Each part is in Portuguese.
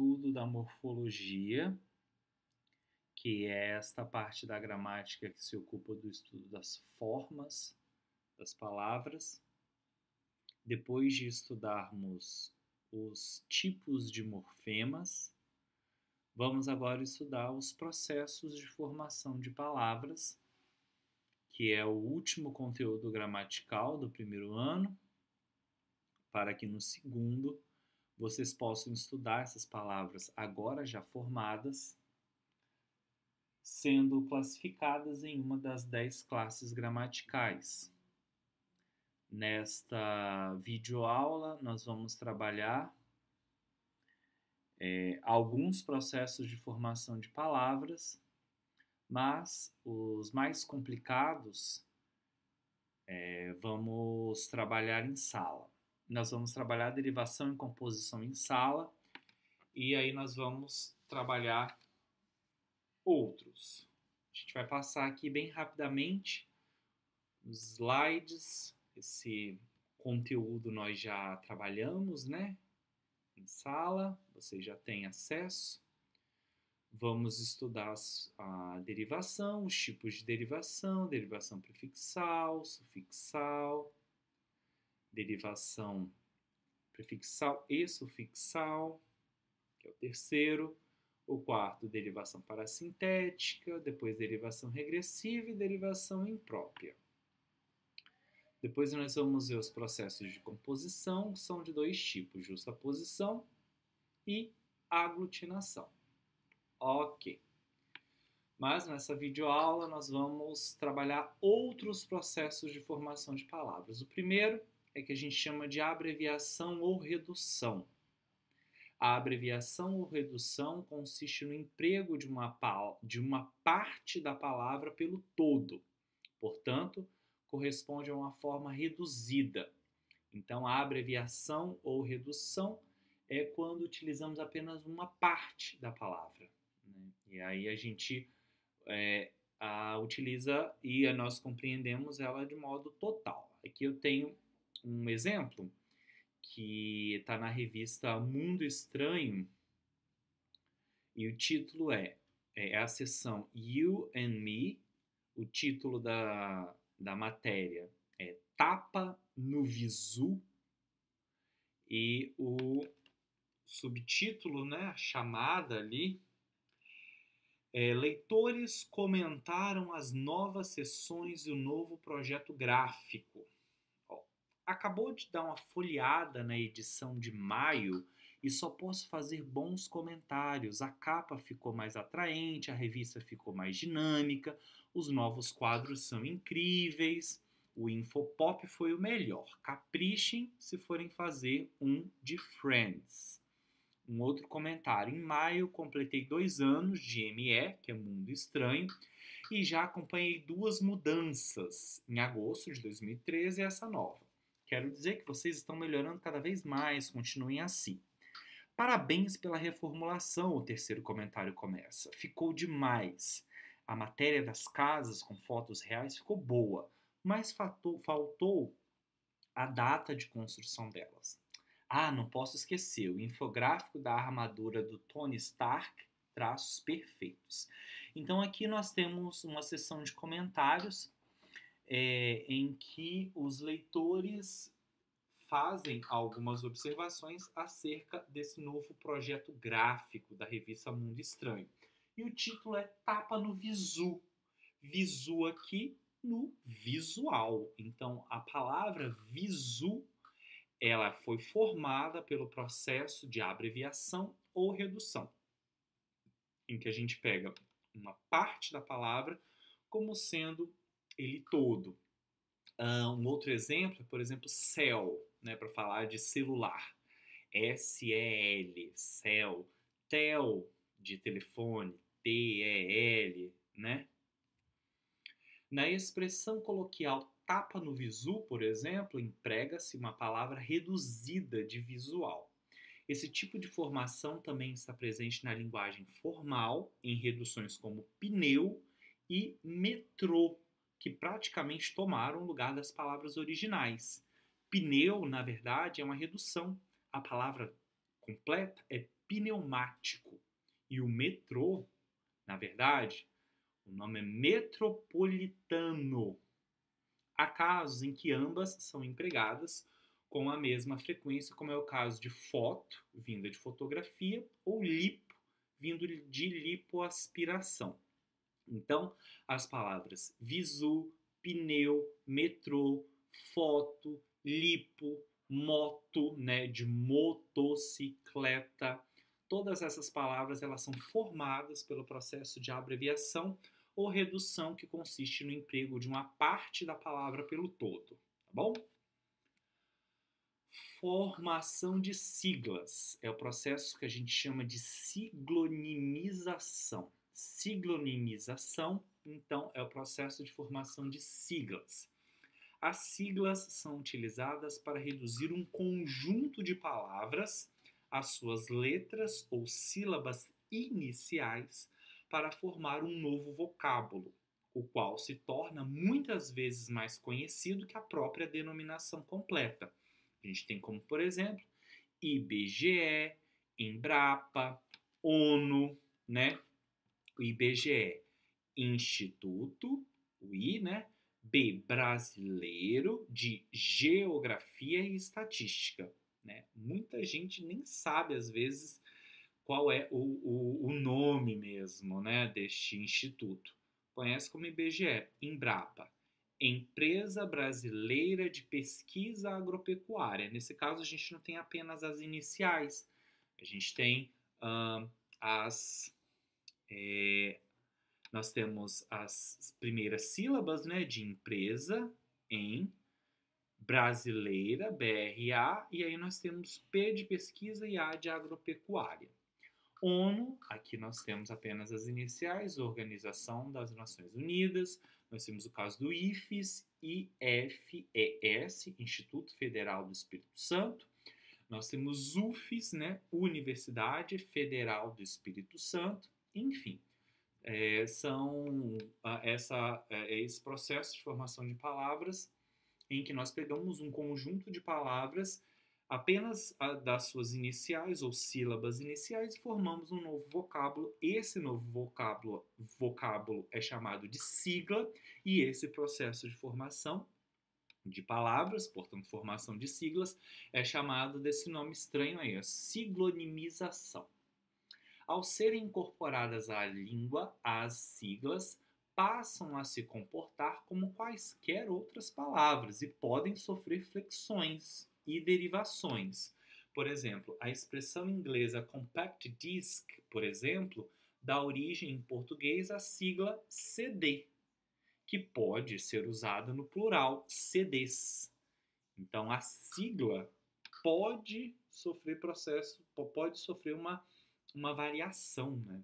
estudo da morfologia, que é esta parte da gramática que se ocupa do estudo das formas das palavras. Depois de estudarmos os tipos de morfemas, vamos agora estudar os processos de formação de palavras, que é o último conteúdo gramatical do primeiro ano, para que no segundo vocês possam estudar essas palavras agora já formadas, sendo classificadas em uma das 10 classes gramaticais. Nesta videoaula, nós vamos trabalhar alguns processos de formação de palavras, mas os mais complicados vamos trabalhar em sala. Nós vamos trabalhar derivação e composição em sala, e aí nós vamos trabalhar outros. A gente vai passar aqui bem rapidamente os slides. Esse conteúdo nós já trabalhamos, né? Em sala, vocês já têm acesso. Vamos estudar a derivação, os tipos de derivação, derivação prefixal, sufixal, derivação prefixal e sufixal, que é o terceiro. O quarto, derivação parassintética, depois derivação regressiva e derivação imprópria. Depois nós vamos ver os processos de composição, que são de dois tipos, justaposição e aglutinação. Ok. Mas nessa videoaula nós vamos trabalhar outros processos de formação de palavras. O primeiro é que a gente chama de abreviação ou redução. A abreviação ou redução consiste no emprego de uma parte da palavra pelo todo. Portanto, corresponde a uma forma reduzida. Então, a abreviação ou redução é quando utilizamos apenas uma parte da palavra, né? E aí a gente utiliza e nós compreendemos ela de modo total. Aqui eu tenho um exemplo que está na revista Mundo Estranho, e o título é a seção You and Me. O título da matéria é Tapa no Visu, e o subtítulo, né, a chamada ali, leitores comentaram as novas seções e o novo projeto gráfico. Acabou de dar uma folheada na edição de maio e só posso fazer bons comentários. A capa ficou mais atraente, a revista ficou mais dinâmica, os novos quadros são incríveis, o Infopop foi o melhor. Caprichem se forem fazer um de Friends. Um outro comentário. Em maio, completei 2 anos de ME, que é Mundo Estranho, e já acompanhei 2 mudanças. Em agosto de 2013 e essa nova. Quero dizer que vocês estão melhorando cada vez mais, continuem assim. Parabéns pela reformulação, o terceiro comentário começa. Ficou demais. A matéria das casas com fotos reais ficou boa, mas faltou a data de construção delas. Não posso esquecer, o infográfico da armadura do Tony Stark, traços perfeitos. Então aqui nós temos uma seção de comentários em que os leitores fazem algumas observações acerca desse novo projeto gráfico da revista Mundo Estranho. E o título é Tapa no Visu. Visu aqui no visual. Então, a palavra visu, ela foi formada pelo processo de abreviação ou redução, em que a gente pega uma parte da palavra como sendo ele todo. Um outro exemplo é, por exemplo, cell, né, para falar de celular. S-E-L, cell. Tel, de telefone. T-E-L, né? Na expressão coloquial tapa no visu, por exemplo, emprega-se uma palavra reduzida de visual. Esse tipo de formação também está presente na linguagem formal, em reduções como pneu e metrô, que praticamente tomaram o lugar das palavras originais. Pneu, na verdade, é uma redução. A palavra completa é pneumático. E o metrô, na verdade, o nome é metropolitano. Há casos em que ambas são empregadas com a mesma frequência, como é o caso de foto, vinda de fotografia, ou lipo, vindo de lipoaspiração. Então, as palavras visu, pneu, metrô, foto, lipo, moto, né, de motocicleta, todas essas palavras elas são formadas pelo processo de abreviação ou redução que consiste no emprego de uma parte da palavra pelo todo, tá bom? Formação de siglas é o processo que a gente chama de siglonimização. Siglonimização, então, é o processo de formação de siglas. As siglas são utilizadas para reduzir um conjunto de palavras às suas letras ou sílabas iniciais para formar um novo vocábulo, o qual se torna muitas vezes mais conhecido que a própria denominação completa. A gente tem como, por exemplo, IBGE, Embrapa, ONU, né? O IBGE, Instituto, o I, né? B, Brasileiro de Geografia e Estatística, né? Muita gente nem sabe, às vezes, qual é o nome mesmo, né, deste instituto. Conhece como IBGE, Embrapa, Empresa Brasileira de Pesquisa Agropecuária. Nesse caso, a gente não tem apenas as iniciais, a gente tem nós temos as primeiras sílabas, né, de empresa, em, brasileira, BRA, e aí nós temos P de pesquisa e A de agropecuária. ONU, aqui nós temos apenas as iniciais, Organização das Nações Unidas, nós temos o caso do IFES, IFES, Instituto Federal do Espírito Santo, nós temos UFES, né, Universidade Federal do Espírito Santo, enfim, esse processo de formação de palavras em que nós pegamos um conjunto de palavras apenas das suas iniciais ou sílabas iniciais e formamos um novo vocábulo. Esse novo vocábulo é chamado de sigla e esse processo de formação de palavras, portanto, formação de siglas, é chamado desse nome estranho aí, a siglonimização. Ao serem incorporadas à língua, as siglas passam a se comportar como quaisquer outras palavras e podem sofrer flexões e derivações. Por exemplo, a expressão inglesa compact disc, por exemplo, dá origem em português à sigla CD, que pode ser usada no plural, CDs. Então, a sigla pode sofrer uma variação, né?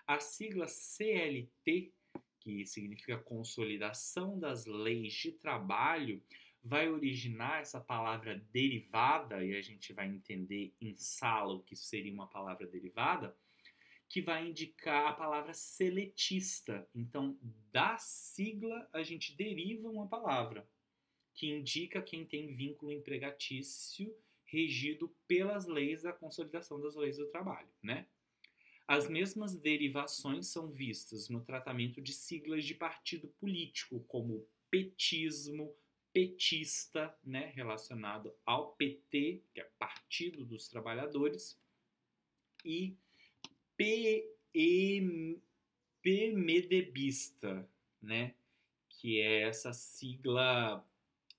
A sigla CLT, que significa Consolidação das Leis de Trabalho, vai originar essa palavra derivada, e a gente vai entender em sala o que seria uma palavra derivada, que vai indicar a palavra seletista. Então, da sigla, a gente deriva uma palavra, que indica quem tem vínculo empregatício regido pelas leis da consolidação das leis do trabalho, né? As mesmas derivações são vistas no tratamento de siglas de partido político, como petismo, petista, né, relacionado ao PT, que é Partido dos Trabalhadores, e PMDBista, né, que é essa sigla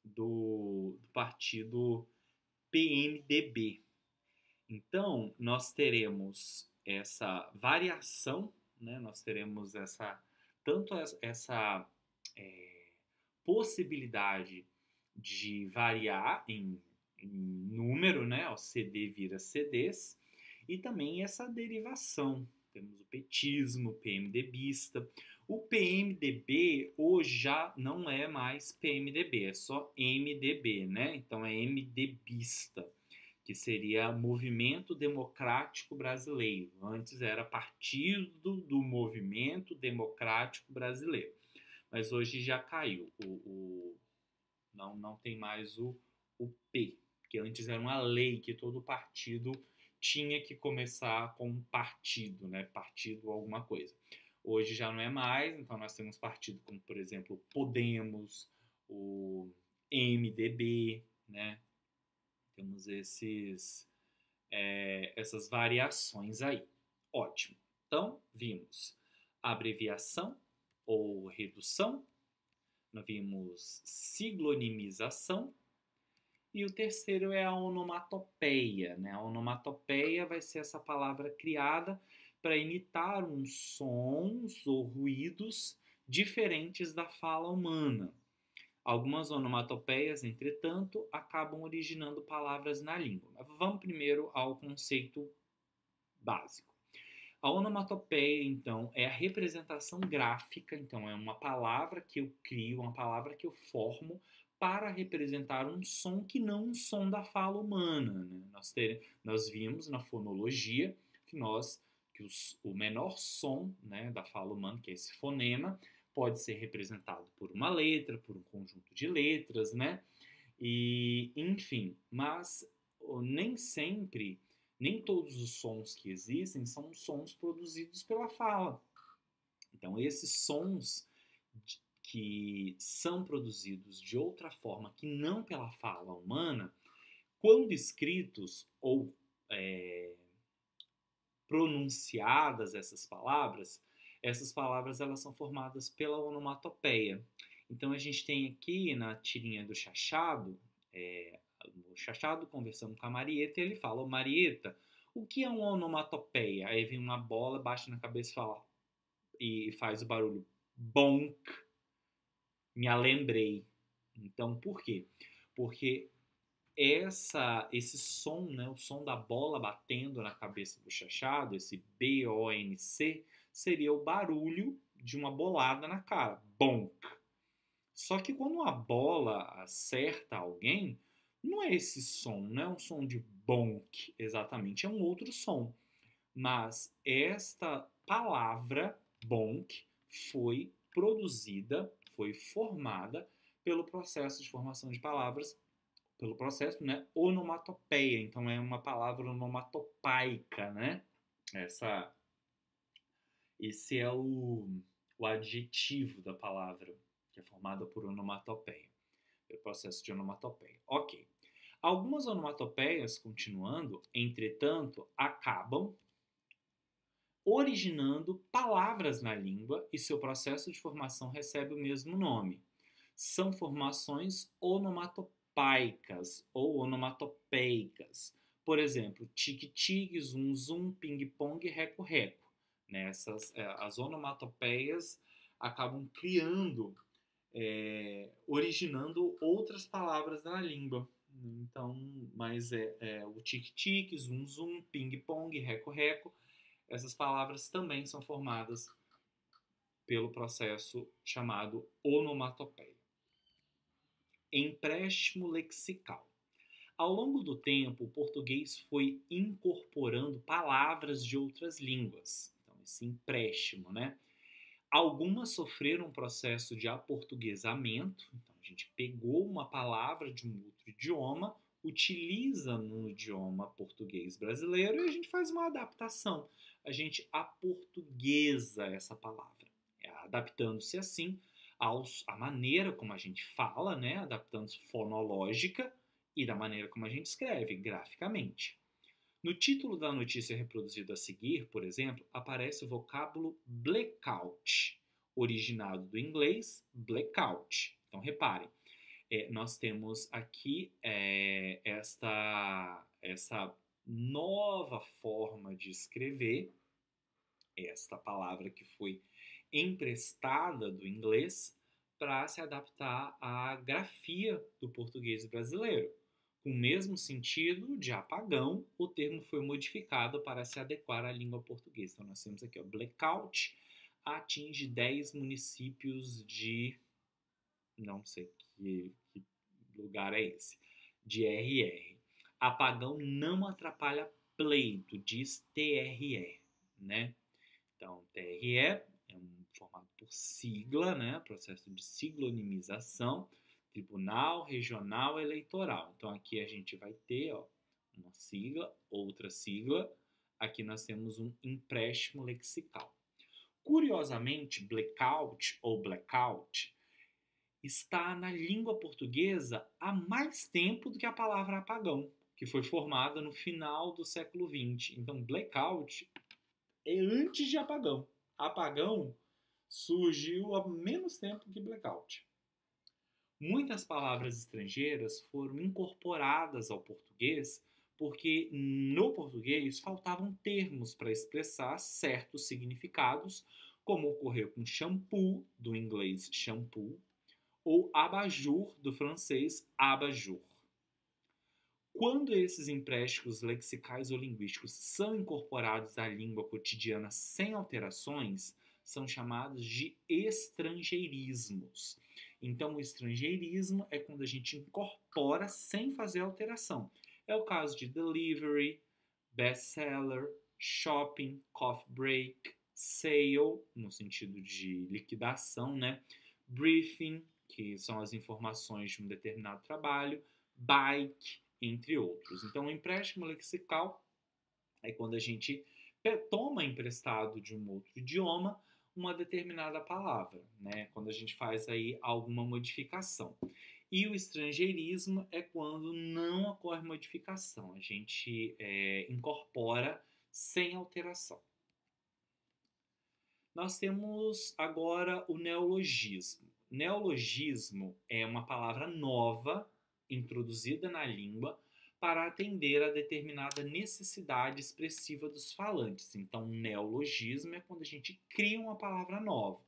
do partido PMDB. Então, nós teremos essa variação, né? Nós teremos essa possibilidade de variar em número, né? O CD vira CDs, e também essa derivação. Temos o petismo, o PMDBista. O PMDB hoje já não é mais PMDB, é só MDB, né? Então é MDBista, que seria Movimento Democrático Brasileiro. Antes era Partido do Movimento Democrático Brasileiro. Mas hoje já caiu. Não tem mais o P, que antes era uma lei que todo partido tinha que começar com um partido, né? Partido alguma coisa. Hoje já não é mais, então nós temos partido como, por exemplo, o Podemos, o MDB, né? Temos essas variações aí. Ótimo. Então, vimos abreviação ou redução, nós vimos siglonimização, e o terceiro é a onomatopeia, né? A onomatopeia vai ser essa palavra criada para imitar uns sons ou ruídos diferentes da fala humana. Algumas onomatopeias, entretanto, acabam originando palavras na língua. Mas vamos primeiro ao conceito básico. A onomatopeia, então, é a representação gráfica, então é uma palavra que eu crio, uma palavra que eu formo para representar um som que não um som da fala humana, né? Nós vimos na fonologia que o menor som, né, da fala humana, que é esse fonema, pode ser representado por uma letra, por um conjunto de letras, né? E, enfim, mas nem sempre, nem todos os sons que existem são sons produzidos pela fala. Então, esses sons que são produzidos de outra forma que não pela fala humana, quando escritos ou pronunciadas essas palavras elas são formadas pela onomatopeia. Então a gente tem aqui na tirinha do Chachado, o Chachado conversando com a Marieta, e ele fala: "Ô, Marieta, o que é uma onomatopeia?" Aí vem uma bola, bate na cabeça e fala, e faz o barulho bonk. Me lembrei. Então, por quê? Porque esse som, né, o som da bola batendo na cabeça do Chachado, esse B-O-N-C, seria o barulho de uma bolada na cara, bonk. Só que quando a bola acerta alguém, não é esse som, não é um som de bonk exatamente, é um outro som. Mas esta palavra bonk foi produzida, foi formada pelo processo de formação de palavras, pelo processo, né, onomatopeia. Então é uma palavra onomatopaica, né? Esse é o adjetivo da palavra, que é formada por onomatopeia, pelo processo de onomatopeia. Ok. Algumas onomatopeias, continuando, entretanto, acabam originando palavras na língua e seu processo de formação recebe o mesmo nome. São formações onomatopeicas ou onomatopeicas. Por exemplo, tique-tique, zum-zum, ping-pong e reco-reco. As onomatopeias acabam criando, originando outras palavras na língua. Então, mas o tique-tique, zum-zum, ping-pong, reco-reco, essas palavras também são formadas pelo processo chamado onomatopeia. Empréstimo lexical. Ao longo do tempo, o português foi incorporando palavras de outras línguas. Então, esse empréstimo, né? Algumas sofreram um processo de aportuguesamento. Então, a gente pegou uma palavra de um outro idioma, utiliza no idioma português brasileiro e a gente faz uma adaptação. A gente aportuguesa essa palavra, adaptando-se assim à maneira como a gente fala, né? Adaptando-se fonológica e da maneira como a gente escreve, graficamente. No título da notícia reproduzida a seguir, por exemplo, aparece o vocábulo blackout, originado do inglês blackout. Então, reparem, nós temos aqui essa nova forma de escrever, esta palavra que foi emprestada do inglês para se adaptar à grafia do português brasileiro. Com o mesmo sentido de apagão, o termo foi modificado para se adequar à língua portuguesa. Então, nós temos aqui, blackout atinge 10 municípios de, não sei que lugar é esse, de RR. Apagão não atrapalha pleito, diz TRE, né? Então, TRE é formado por sigla, né? Processo de siglonimização, Tribunal Regional Eleitoral. Então, aqui a gente vai ter uma sigla, outra sigla. Aqui nós temos um empréstimo lexical. Curiosamente, blackout ou blackout está na língua portuguesa há mais tempo do que a palavra apagão, que foi formada no final do século XX. Então, blackout é antes de apagão. Apagão surgiu há menos tempo que blackout. Muitas palavras estrangeiras foram incorporadas ao português porque no português faltavam termos para expressar certos significados, como ocorreu com shampoo, do inglês shampoo, ou abajur, do francês abajur. Quando esses empréstimos lexicais ou linguísticos são incorporados à língua cotidiana sem alterações, são chamados de estrangeirismos. Então, o estrangeirismo é quando a gente incorpora sem fazer alteração. É o caso de delivery, bestseller, shopping, coffee break, sale, no sentido de liquidação, né? Briefing, que são as informações de um determinado trabalho, bike, entre outros. Então, o empréstimo lexical é quando a gente toma emprestado de um outro idioma uma determinada palavra, né? Quando a gente faz aí alguma modificação. E o estrangeirismo é quando não ocorre modificação, a gente incorpora sem alteração. Nós temos agora o neologismo. Neologismo é uma palavra nova introduzida na língua para atender a determinada necessidade expressiva dos falantes. Então, neologismo é quando a gente cria uma palavra nova.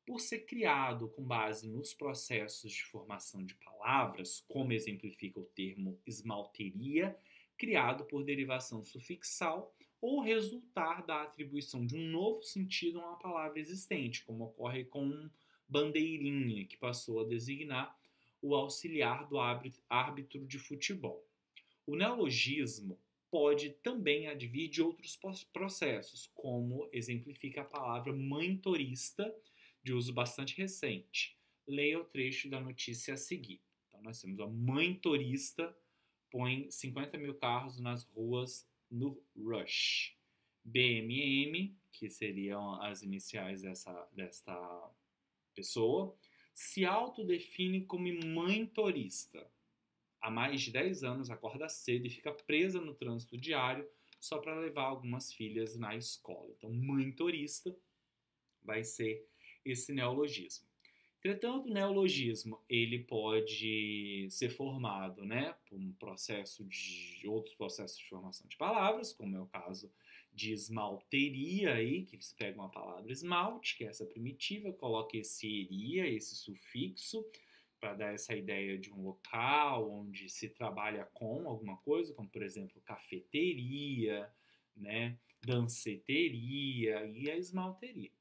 Por ser criado com base nos processos de formação de palavras, como exemplifica o termo esmalteria, criado por derivação sufixal, ou resultar da atribuição de um novo sentido a uma palavra existente, como ocorre com bandeirinha, que passou a designar o auxiliar do árbitro de futebol. O neologismo pode também advir de outros processos, como exemplifica a palavra mãe-torista, de uso bastante recente. Leia o trecho da notícia a seguir. Então, nós temos a mãe-torista põe 50 mil carros nas ruas no Rush. BMM, que seriam as iniciais desta pessoa, se autodefine como mãe torista. Há mais de 10 anos acorda cedo e fica presa no trânsito diário só para levar algumas filhas na escola. Então, mãe turista vai ser esse neologismo. Entretanto, o neologismo ele pode ser formado, né, por um processo de outros processos de formação de palavras, como é o caso de esmalteria aí, que eles pegam a palavra esmalte, que é essa primitiva, colocam esse eria, esse sufixo, para dar essa ideia de um local onde se trabalha com alguma coisa, como por exemplo cafeteria, né, danceteria e a esmalteria.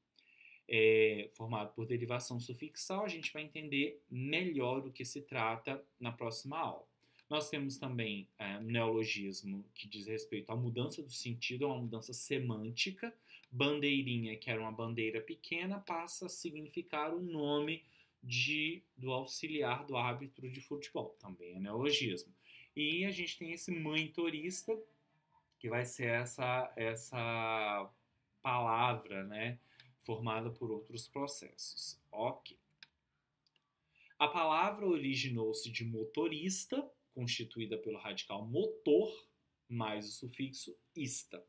Formado por derivação sufixal, a gente vai entender melhor do que se trata na próxima aula. Nós temos também um neologismo que diz respeito à mudança do sentido, a uma mudança semântica. Bandeirinha, que era uma bandeira pequena, passa a significar o nome do auxiliar do árbitro de futebol, também é neologismo. E a gente tem esse mãe turista, que vai ser essa palavra, né, formada por outros processos. Ok. A palavra originou-se de motorista, constituída pelo radical motor, mais o sufixo ista.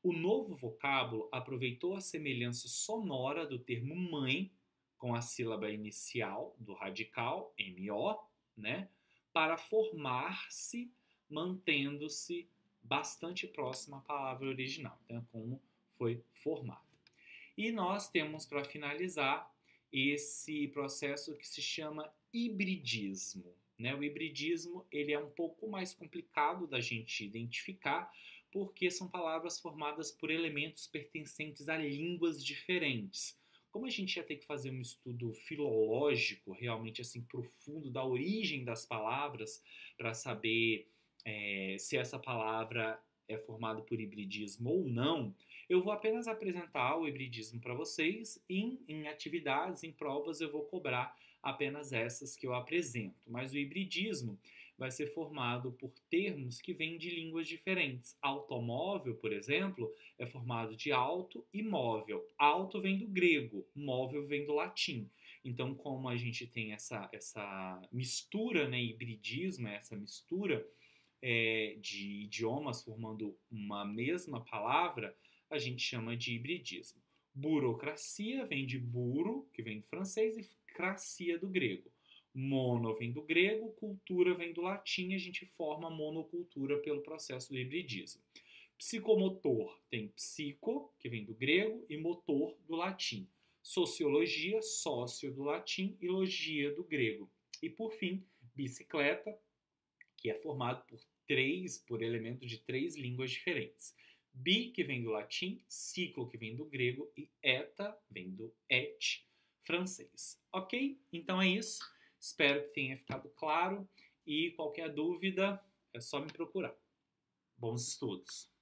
O novo vocábulo aproveitou a semelhança sonora do termo mãe, com a sílaba inicial do radical, MO, né, para formar-se, mantendo-se bastante próxima à palavra original, então, como foi formado. E nós temos, para finalizar, esse processo que se chama hibridismo. Né? O hibridismo ele é um pouco mais complicado da gente identificar, porque são palavras formadas por elementos pertencentes a línguas diferentes. Como a gente ia ter que fazer um estudo filológico, realmente assim profundo, da origem das palavras, para saber se essa palavra é formada por hibridismo ou não, eu vou apenas apresentar o hibridismo para vocês e em atividades, em provas, eu vou cobrar apenas essas que eu apresento. Mas o hibridismo vai ser formado por termos que vêm de línguas diferentes. Automóvel, por exemplo, é formado de auto e móvel. Auto vem do grego, móvel vem do latim. Então, como a gente tem essa mistura, né, hibridismo, essa mistura de idiomas formando uma mesma palavra, a gente chama de hibridismo. Burocracia vem de buro, que vem do francês, e cracia do grego. Mono vem do grego, cultura vem do latim, a gente forma monocultura pelo processo do hibridismo. Psicomotor tem psico, que vem do grego, e motor do latim. Sociologia, sócio do latim e logia do grego. E por fim, bicicleta, que é formado por elemento de 3 línguas diferentes. Bi, que vem do latim, ciclo, que vem do grego, e eta, vem do et, francês. Ok? Então é isso. Espero que tenha ficado claro e qualquer dúvida é só me procurar. Bons estudos!